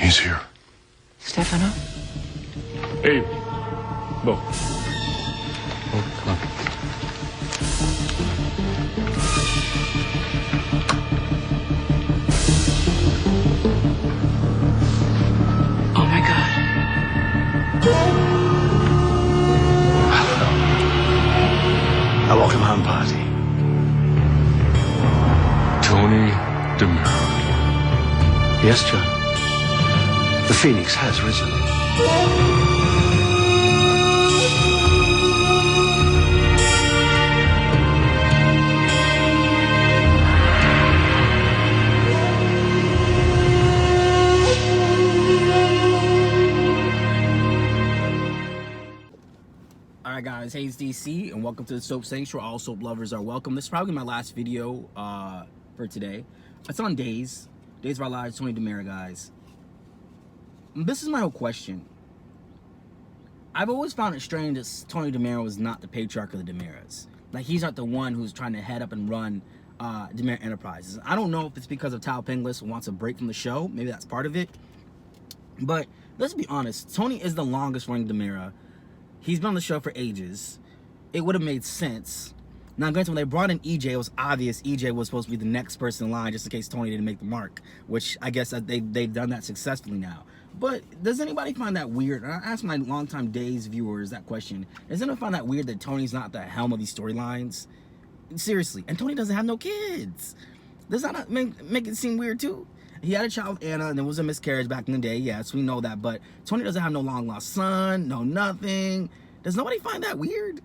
He's here. Stefano? Hey, Bo. Oh, come on. Oh my God. A welcome home party. Tony DeMiro. Yes, John. The Phoenix has risen. Alright guys, hey, it's DC and welcome to the Soap Sanctuary. All soap lovers are welcome. This is probably my last video for today. It's on Days of Our Lives, Tony DeMiro, guys. This is my whole question. I've always found it strange that Tony DeMiro was not the patriarch of the DeMiros. Like, he's not the one who's trying to head up and run DeMiro Enterprises. I don't know if it's because of Tal Penglis wants a break from the show. Maybe that's part of it. But let's be honest. Tony is the longest running DeMiro. He's been on the show for ages. It would have made sense. Now, granted, when they brought in EJ, it was obvious EJ was supposed to be the next person in line just in case Tony didn't make the mark, which I guess they've done that successfully now. But does anybody find that weird? And I asked my longtime Days viewers that question. Does anyone find that weird that Tony's not the helm of these storylines? Seriously. And Tony doesn't have no kids. Does that not make it seem weird too? He had a child with Anna, and there was a miscarriage back in the day. Yes, we know that. But Tony doesn't have no long-lost son, no nothing. Does nobody find that weird?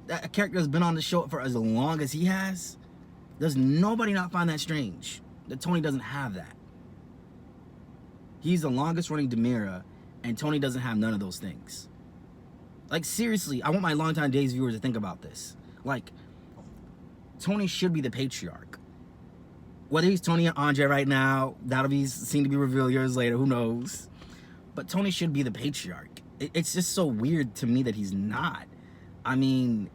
That a character has been on the show for as long as he has? Does nobody not find that strange? That Tony doesn't have that? He's the longest-running DeMiro, and Tony doesn't have none of those things. Like, seriously, I want my longtime Days viewers to think about this. Like, Tony should be the patriarch. Whether he's Tony and Andre right now, that'll be seen to be revealed years later, who knows? But Tony should be the patriarch. It's just so weird to me that he's not. I mean,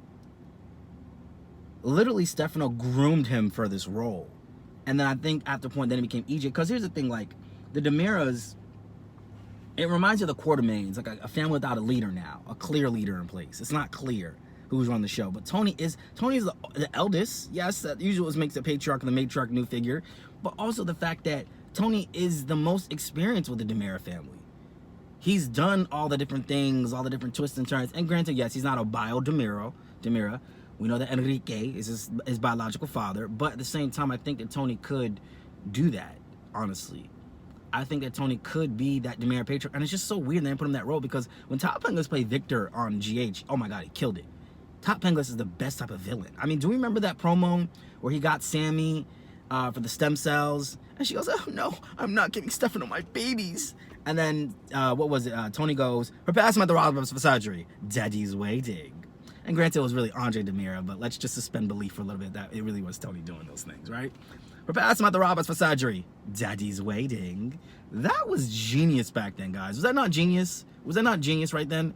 literally Stefano groomed him for this role. And then I think after a point, then it became EJ. Because here's the thing, like, the DeMiros, it reminds you of the Quartermains, like a family without a leader now, a clear leader in place. It's not clear who's running the show, but Tony's the eldest. Yes, that usually makes the patriarch and the matriarch new figure, but also the fact that Tony is the most experienced with the DeMiro family. He's done all the different things, all the different twists and turns. And granted, yes, he's not a bio DeMiro. We know that Enrique is his biological father, but at the same time, I think that Tony could do that, honestly. I think that Tony could be that DeMiro patriarch, and it's just so weird they put him in that role, because when Tal Penglis played Victor on GH, oh my God, he killed it. Tal Penglis is the best type of villain. I mean, do we remember that promo where he got Sammy for the stem cells? And she goes, oh no, I'm not giving Stefano my babies. And then, what was it? Tony goes, prepare some at the Roberts for surgery. Daddy's waiting. And granted, it was really Andre DeMiro, but let's just suspend belief for a little bit that it really was Tony doing those things, right? Prepare some at the Roberts for surgery. Daddy's waiting. That was genius back then, guys. Was that not genius? Was that not genius right then?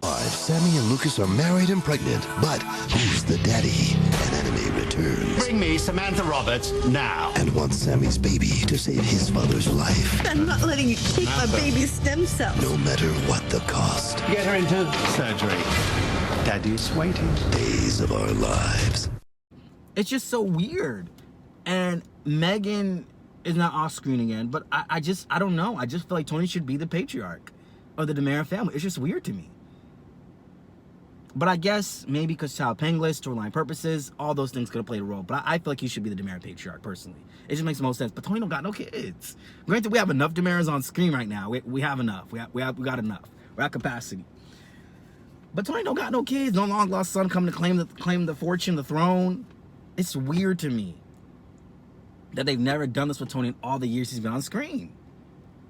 Sammy and Lucas are married and pregnant, but who's the daddy? An enemy returns Bring me Samantha Roberts now. and wants Sammy's baby to save his father's life, I'm not letting you take my baby's stem cells. no matter what the cost. Get her into surgery. Daddy's waiting. Days of Our Lives. It's just so weird. And Megan is not off screen again, but I don't know. I just feel like Tony should be the patriarch of the DeMiro family. It's just weird to me. But I guess maybe because Tal Penglis, storyline purposes, all those things could have played a role. But I feel like he should be the DeMiro patriarch, personally. It just makes the most sense. But Tony don't got no kids. Granted, we have enough DeMiros on screen right now. We have enough. We got enough. We're at capacity. But Tony don't got no kids. No long lost son coming to claim the fortune, the throne. It's weird to me that they've never done this with Tony in all the years he's been on screen.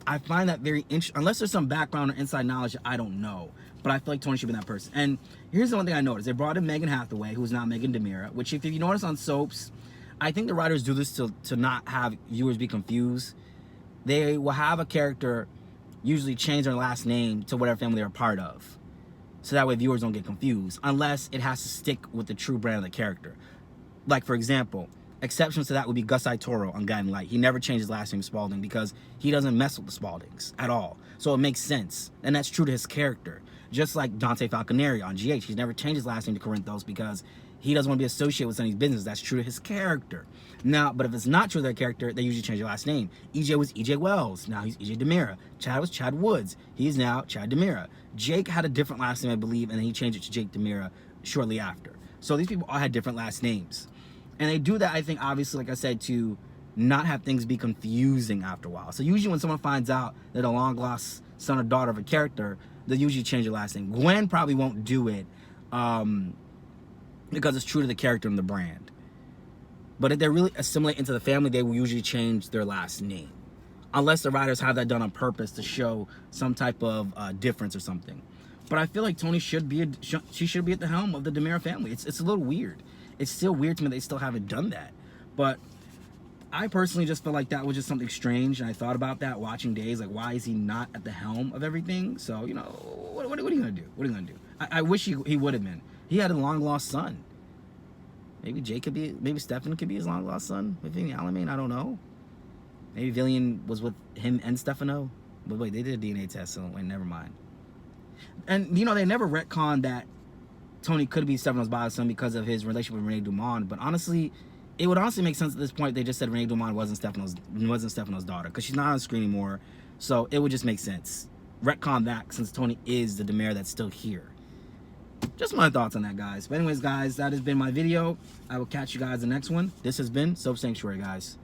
I find that very interesting, unless there's some background or inside knowledge that I don't know. But I feel like Tony should be that person. And here's the one thing I noticed. They brought in Megan Hathaway, who's now Megan DeMiro, which if you notice on soaps, I think the writers do this to not have viewers be confused. They will have a character usually change their last name to whatever family they're a part of. So that way viewers don't get confused, unless it has to stick with the true brand of the character. Like, for example, Exceptions to that would be Gus Toro on Guiding Light. He never changed his last name Spalding because he doesn't mess with the Spaldings at all. So it makes sense. And that's true to his character. Just like Dante Falconeri on GH. He's never changed his last name to Corinthos because he doesn't want to be associated with Sonny's business. That's true to his character. Now, but if it's not true to their character, they usually change their last name. EJ was EJ Wells. Now he's EJ Demira. Chad was Chad Woods. He's now Chad Demira. Jake had a different last name, I believe, and then he changed it to Jake Demira shortly after. So these people all had different last names. And they do that, I think, obviously, like I said, to not have things be confusing after a while. So usually when someone finds out that a long-lost son or daughter of a character, they usually change their last name. Gwen probably won't do it because it's true to the character and the brand. But if they're really assimilate into the family, they will usually change their last name. Unless the writers have that done on purpose to show some type of difference or something. But I feel like Tony should be she should be at the helm of the Demira family. It's a little weird. It's still weird to me they still haven't done that. But I personally just feel like that was just something strange, and I thought about that watching Days. Like, why is he not at the helm of everything? So, you know, what are you gonna do? What are you gonna do? I wish he would have been. He had a long lost son. Maybe Jake could be, maybe Stefan could be his long lost son within the Alamein. I don't know. Maybe Villian was with him and Stefano. But wait, they did a DNA test, so wait, never mind. And you know, they never retconned that Tony could be Stefano's biological son because of his relationship with Renee Dumont. But honestly, it would honestly make sense at this point if they just said Renee Dumont wasn't Stefano's daughter, because she's not on the screen anymore. So it would just make sense. Retcon that since Tony is the Demira that's still here. Just my thoughts on that, guys. But anyways, guys, that has been my video. I will catch you guys in the next one. This has been Soap Sanctuary, guys.